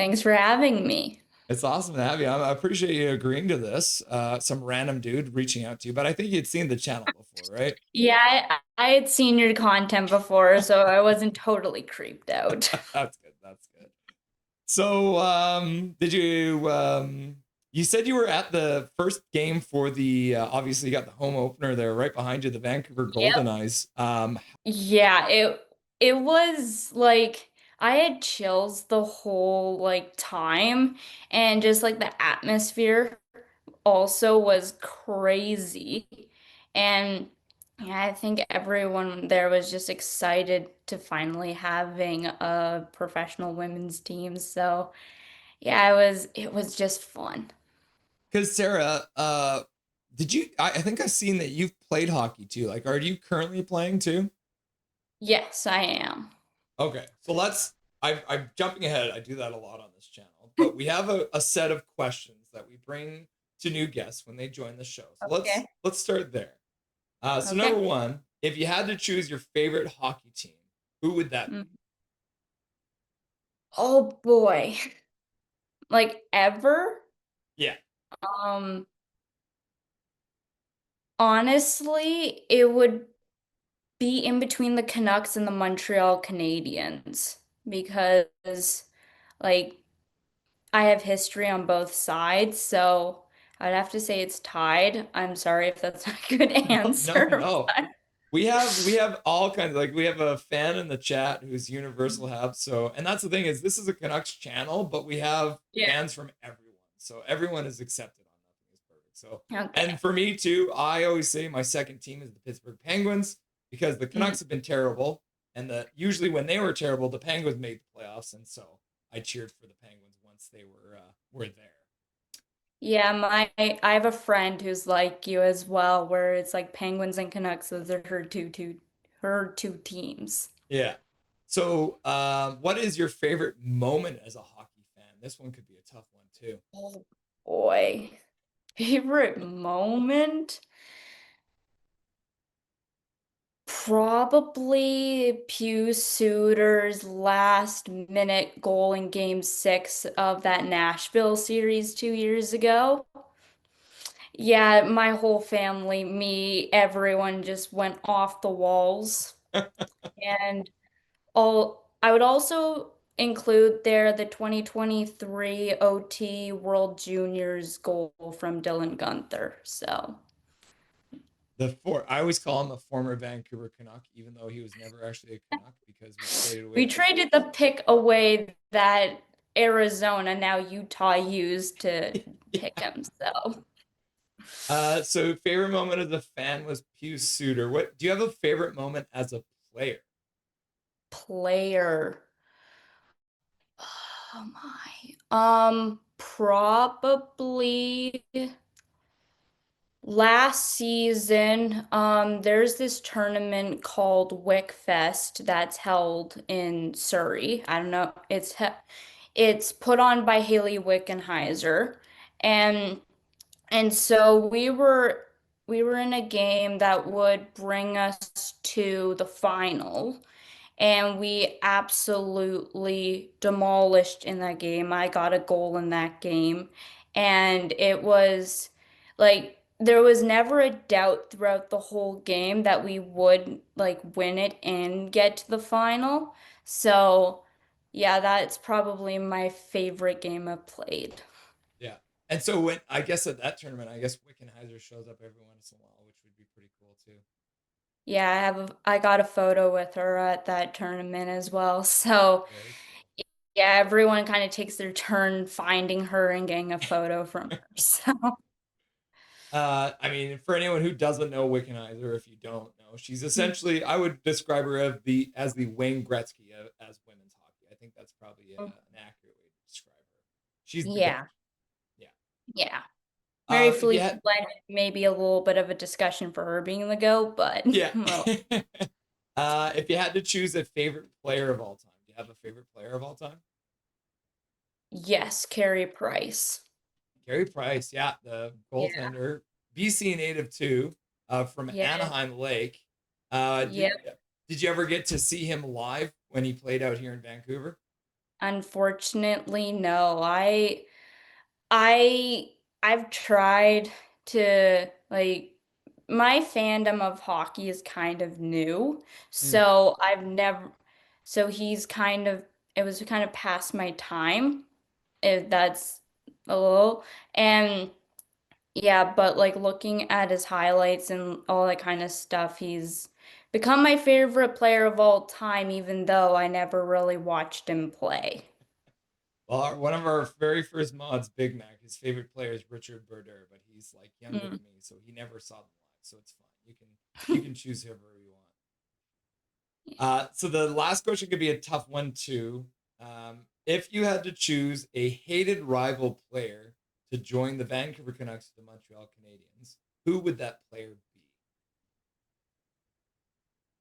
Thanks for having me. It's awesome to have you. I appreciate you agreeing to this. Some random dude reaching out to you, but I think you'd seen the channel before, right? Yeah, I had seen your content before, so I wasn't totally creeped out. That's good. That's good. So, did you you said you were at the first game for the obviously you got the home opener there right behind you, the Vancouver Yep. Goldeneyes. Yeah, it was like I had chills the whole time, and just like the atmosphere also was crazy. And yeah, I think everyone there was just excited to finally having a professional women's team. So yeah, it was just fun. Because Sarah, did you I think I've seen that you've played hockey too. Like, are you currently playing too? Yes, I am. Okay, so I'm jumping ahead. I do that a lot on this channel, but we have a set of questions that we bring to new guests when they join the show. So let's Okay. let's start there. So number Okay. one, if you had to choose your favorite hockey team, who would that be? Mm. Oh boy. Like ever? Yeah. Um, Honestly, it would be in between the Canucks and the Montreal Canadiens because like I have history on both sides, so I'd have to say it's tied. I'm sorry if that's not a good No, no, answer, no. but We have all kinds of, like, we have a fan in the chat who's universal have, so, and that's the thing, is this is a Canucks channel, but we have yeah. fans from everyone. So everyone is accepted on Nothing is Perfect. So, and Okay. for me too, I always say my second team is the Pittsburgh Penguins because the Mm. Canucks have been terrible, and usually when they were terrible, the Penguins made the playoffs, and so I cheered for the Penguins once they were there. Yeah, I have a friend who's like you as well, where it's like Penguins and Canucks, those are her two teams. Yeah. So, what is your favorite moment as a hockey fan? This one could be a tough one too. Oh boy. Favorite moment? Probably Pew Suter's last minute goal in game six of that Nashville series 2 years ago. Yeah, my whole family, me, everyone just went off the walls. And I would also include there the 2023 OT World Juniors goal from Dylan Gunther. So I always call him a former Vancouver Canuck, even though he was never actually a Canuck because we traded away we for. traded the pick away that Arizona, now Utah, used to pick Yeah. him. So So favorite moment as a fan was Pew Suter. What do you have a favorite moment as a player? player. Oh my. Probably. Last season, there's this tournament called Wick Fest that's held in Surrey. I don't know. It's put on by Haley Wickenheiser, and so we were in a game that would bring us to the final, and we absolutely demolished in that game. I got a goal in that game, and it was like there was never a doubt throughout the whole game that we would like win it and get to the final. So, yeah, that's probably my favorite game I've played. Yeah. And so when I guess at that tournament, I guess Wickenheiser shows up every once in a while, which would be pretty cool too. Yeah, I got a photo with her at that tournament as well. So, Very cool. yeah, everyone kind of takes their turn finding her and getting a photo from her. So, I mean, for anyone who doesn't know Wickenheiser, if you don't know, she's essentially, I would describe her as the Wayne Gretzky as women's hockey. I think that's probably an accurate way to describe her. She's the goat. yeah, Yeah. yeah. Mary If you Felicia had, Blank, maybe a little bit of a discussion for her being the GOAT, but yeah. well, If you had to choose a favorite player of all time, do you have a favorite player of all time? yes, Carey Price. Carey Price, yeah, the Yeah, goaltender, BC native too, from yeah, Anaheim Lake. Uh, did yeah. did you ever get to see him live when he played out here in Vancouver? Unfortunately, no. I I've tried to like my fandom of hockey is kind of new. Mm, So I've never so he's kind of it was kind of past my time, if that's a little. And yeah, but like looking at his highlights and all that kind of stuff, he's become my favorite player of all time, even though I never really watched him play. well, one of our very first mods, Big Mac, his favorite player is Richard Berder, but he's like younger Mm. than me, so he never saw them live, so it's fine. You can choose whoever you want. So the last question could be a tough one too. If you had to choose a hated rival player to join the Vancouver Canucks or the Montreal Canadiens, who would that player be?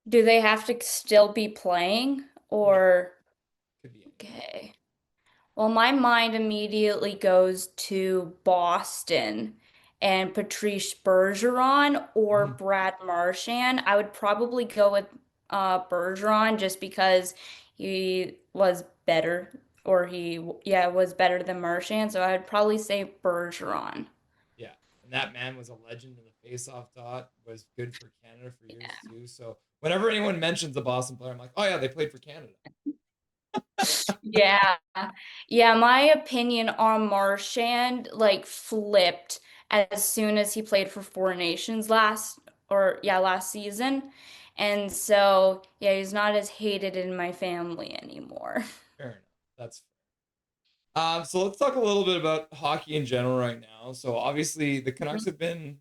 Do they have to still be playing No, or could be anyone. okay? Well, my mind immediately goes to Boston and Patrice Bergeron or Mhm. Brad Marchand. I would probably go with Bergeron just because he was better or yeah, was better than Marchand, so I would probably say Bergeron. Yeah, and that man was a legend in the face-off dot. Was good for Canada for years too. So whenever anyone mentions a Boston player, I'm like, oh yeah, they played for Canada. Yeah. Yeah, my opinion on Marchand like flipped as soon as he played for Four Nations last season. And so, yeah, he's not as hated in my family anymore. Fair enough. That's so let's talk a little bit about hockey in general right now. So obviously the Canucks have been,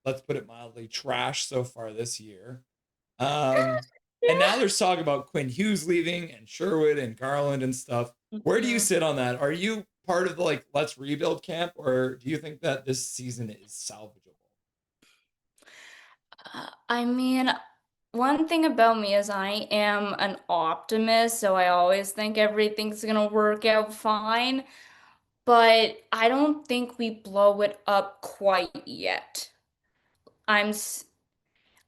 let's put it mildly, trash so far this year. Um, and now there's talk about Quinn Hughes leaving and Sherwood and Garland and stuff. Where do you Mhm. sit on that? Are you part of the like let's rebuild camp, or do you think that this season is salvageable? I mean, one thing about me is I am an optimist, so I always think everything's gonna work out fine, but I don't think we blow it up quite yet. I'm s-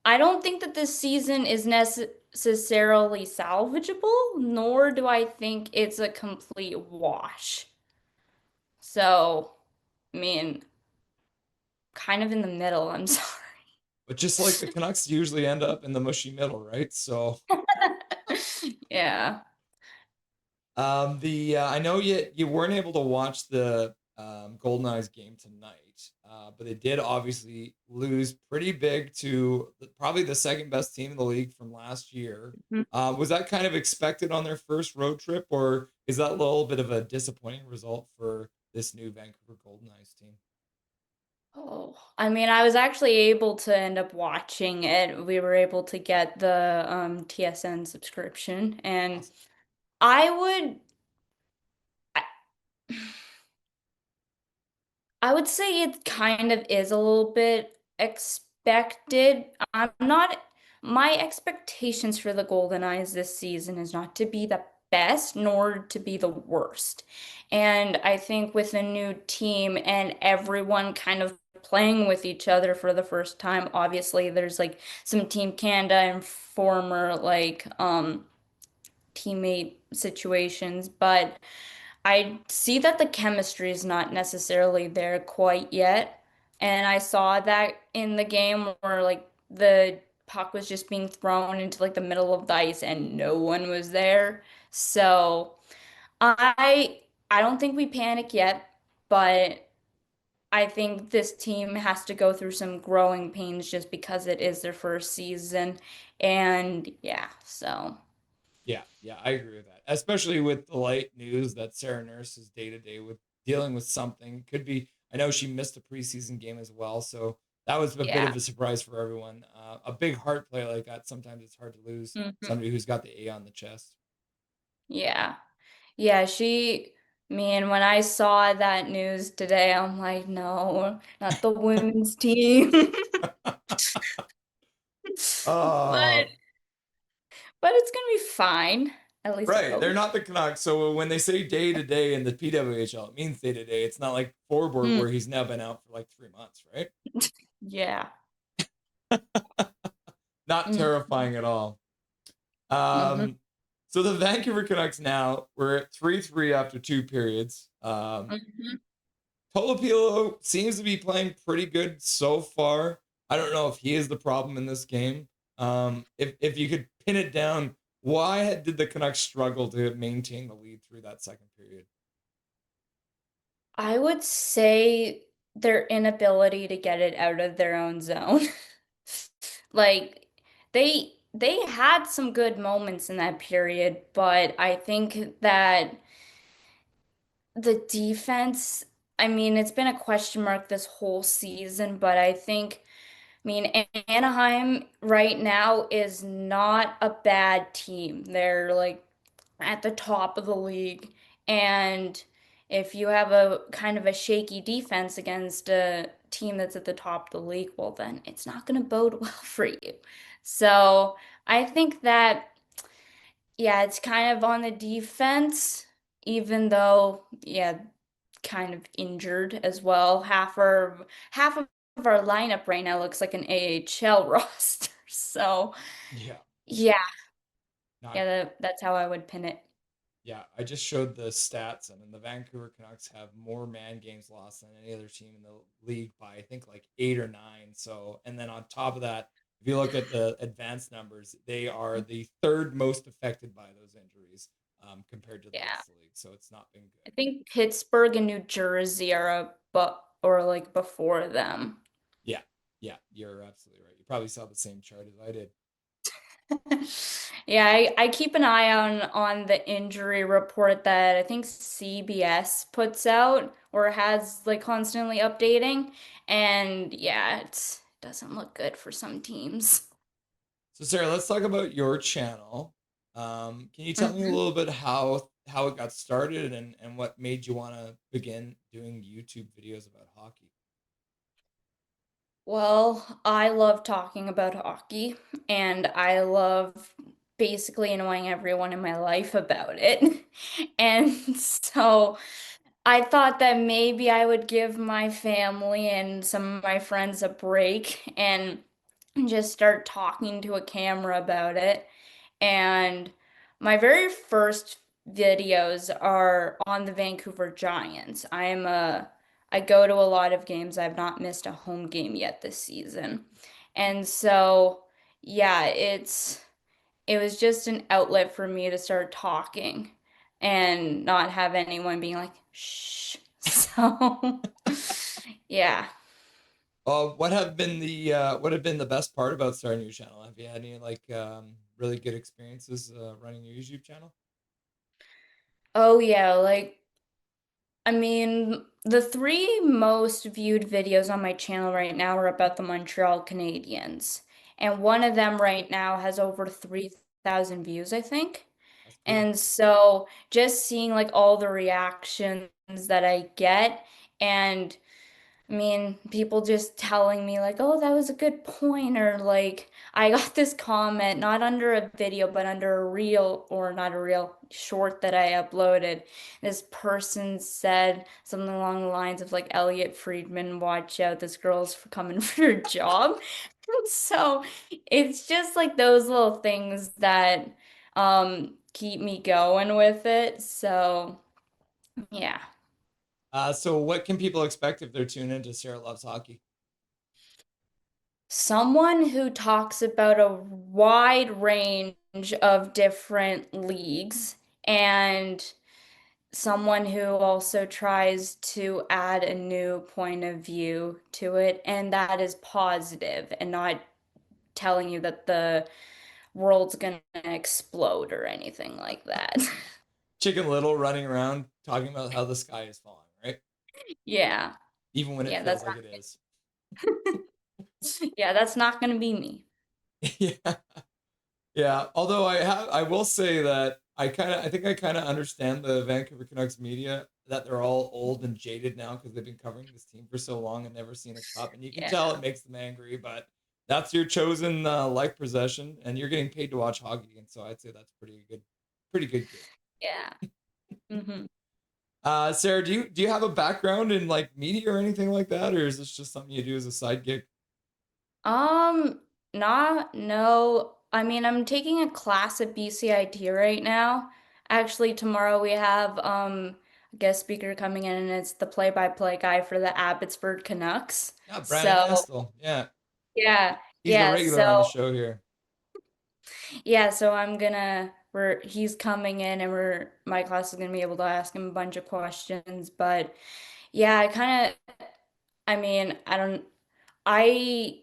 I don't think that this season is necessarily salvageable, nor do I think it's a complete wash. So, I mean, kind of in the middle, I'm sorry. But just like the Canucks usually end up in the mushy middle, right? So Yeah. the I know you weren't able to watch the Goldeneyes game tonight, but they did obviously lose pretty big to probably the second best team in the league from last year. Was that kind of expected on their first road trip, or is that a little bit of a disappointing result for this new Vancouver Goldeneyes team? Oh, I mean, I was actually able to end up watching it. We were able to get the TSN subscription, and Awesome. I would I, I would say it kind of is a little bit expected. My expectations for the Golden Eyes this season is not to be the best nor to be the worst. And I think with a new team and everyone kind of playing with each other for the first time, obviously there's like some Team Canada and former teammate situations, but I see that the chemistry is not necessarily there quite yet. And I saw that in the game where like the puck was just being thrown into like the middle of the ice and no one was there. So I don't think we panic yet, but I think this team has to go through some growing pains just because it is their first season. And yeah, so Yeah, yeah, I agree with that. Especially with the light news that Sarah Nurse is day to day with dealing with something. Could be, I know she missed a preseason game as well, so that was a bit yeah. of a surprise for everyone. A big heart play like that, sometimes it's hard to lose Mhm. somebody who's got the A on the chest. Yeah. Yeah, man, when I saw that news today, I'm like, no, not the women's team. Uh, But but it's gonna be fine. At least I right. They're hope. not the Canucks. So when they say day to day in the PWHL, it means day to day. It's not like Forborg Mm, where he's now been out for like 3 months, right? yeah. Not Mm, terrifying at all. hmm Um, So the Vancouver Canucks now we're at 3-3 after two periods. Mhm. Tolopilo seems to be playing pretty good so far. I don't know if he is the problem in this game. If you could pin it down, why did the Canucks struggle to maintain the lead through that second period? I would say their inability to get it out of their own zone. Like they had some good moments in that period, but I think that the defense, I mean, it's been a question mark this whole season, but I mean, Anaheim right now is not a bad team. They're like at the top of the league. And if you have a kind of a shaky defense against a team that's at the top of the league, well, then it's not going to bode well for you. So I think that, yeah, it's kind of on the defense, even though, yeah, kind of injured as well. Half of our lineup right now looks like an AHL roster. So Yeah, yeah, not yeah, that's how I would pin it. yeah. I just showed the stats. I mean, the Vancouver Canucks have more man games lost than any other team in the league by I think like 8 or 9. So, and then on top of that, if you look at the advanced numbers, they are the third most affected by those injuries compared to the Yeah. rest of the league. So it's not been I good. think Pittsburgh and New Jersey are but or like before them. Yeah, yeah, you're absolutely right. You probably saw the same chart as I did. Yeah, I keep an eye on the injury report that I think CBS puts out or has like constantly updating. And yeah, it doesn't look good for some teams. So Sarah, let's talk about your channel. Can you tell me a Mhm. little bit how it got started and what made you want to begin doing YouTube videos about hockey? Well, I love talking about hockey, and I love basically annoying everyone in my life about it. And so I thought that maybe I would give my family and some of my friends a break and just start talking to a camera about it. And my very first videos are on the Vancouver Giants. I go to a lot of games. I've not missed a home game yet this season. And so, yeah, it was just an outlet for me to start talking and not have anyone being like, shh. So, yeah. What have been the best part about starting your channel? Have you had any like really good experiences running your YouTube channel? Oh, yeah, like I mean, the three most viewed videos on my channel right now are about the Montreal Canadiens. And one of them right now has over 3,000 views, I think. That's cool. And so just seeing like all the reactions that I get and I mean, people just telling me like, "Oh, that was a good point," or like, I got this comment not under a video, but under a reel or not a reel short that I uploaded. This person said something along the lines of like, "Elliot Friedman, watch out, this girl's coming for your job." So it's just like those little things that keep me going with it. So yeah. So what can people expect if they're tuned into Sarah Loves Hockey? Someone who talks about a wide range of different leagues and someone who also tries to add a new point of view to it, and that is positive and not telling you that the world's gonna explode or anything like that. Chicken Little running around talking about how the sky is falling, right? Yeah. Even when it Yeah, feels that's like it is. not yeah, that's not gonna be me. Yeah. Yeah, although I will say that I think I kind of understand the Vancouver Canucks media that they're all old and jaded now because they've been covering this team for so long and never seen a cup, and you can Yeah. tell it makes them angry. But that's your chosen life possession, and you're getting paid to watch hockey, and so I'd say that's pretty good gig. Yeah. Hmm. Sarah, do you have a background in like media or anything like that, or is this just something you do as a side gig? Um, not no. I mean, I'm taking a class at BCIT right now. Actually, tomorrow we have a guest speaker coming in, and it's the play-by-play guy for the Abbotsford Canucks. Yeah, Brandon So, Nestle. Yeah, yeah, he's a yeah. regular on the So, show here. yeah, so he's coming in and my class is gonna be able to ask him a bunch of questions. But yeah, I mean, I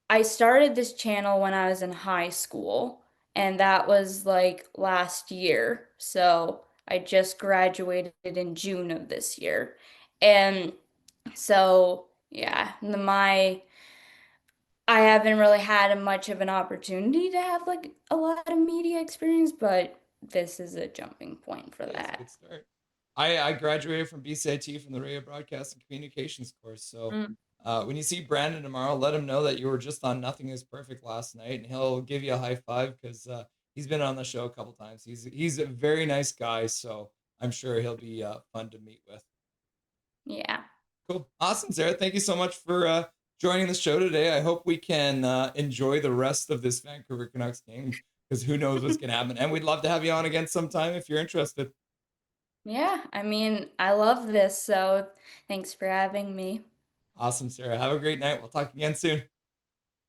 I started this channel when I was in high school, and that was like last year. So I just graduated in June of this year. And so, yeah, I haven't really had much of an opportunity to have like a lot of media experience, but this is a jumping point for Yeah, it's a that. good start. I graduated from BCIT from the Radio Broadcast and Communications course. So Mm. when you see Brandon tomorrow, let him know that you were just on Nothing Is Perfect last night, and he'll give you a high five because he's been on the show a couple times. He's a very nice guy, so I'm sure he'll be fun to meet with. Yeah. Cool, awesome, Sarah. Thank you so much for joining the show today. I hope we can enjoy the rest of this Vancouver Canucks game because who knows what's gonna happen. And we'd love to have you on again sometime if you're interested. Yeah, I mean, I love this, so thanks for having me. Awesome, Sarah. Have a great night. We'll talk again soon.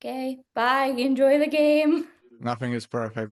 Okay, bye. Enjoy the game. Nothing is perfect.